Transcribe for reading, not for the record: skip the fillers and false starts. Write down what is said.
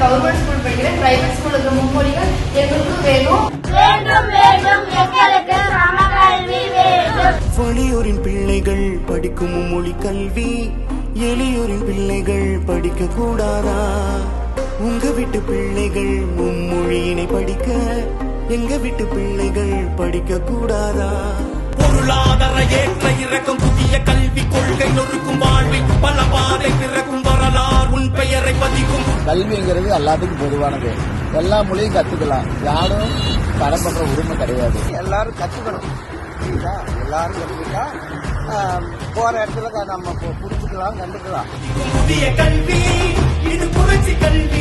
Government school படிக்கிறேன். Private school இருக்கிற மும்மொழிகள் எங்களுக்கு வேணும். வலியோரின் பிள்ளைகள் படிக்கும் மும்மொழி கல்வி எளியோரின் பிள்ளைகள் படிக்க கூடாதா? உங்க வீட்டு பிள்ளைகள் மும்மொழியினை படிக்க எங்க வீட்டு பிள்ளைகள் படிக்க கூடாதா? பொருளாதார ஏற்ற இறக்கும் புதிய கல்வி கொள்கை நொறுக்கும் வாழ்வில் பல பாதை பிறக்கும் வரலாறு உன் பெயரை பதிக்கும். கல்விங்கிறது எல்லாத்துக்கும் பொதுவானது. எல்லா மொழியும் கத்துக்கலாம். யாரும் தடை பண்ற உரிமை கிடையாது. எல்லாரும் கத்துக்கணும். எல்லாரும் கத்துக்கிட்டா போற இடத்துல நம்ம புரிஞ்சுக்கலாம், கண்டுக்கலாம். புதிய கல்வி இது புரட்சி கல்வி.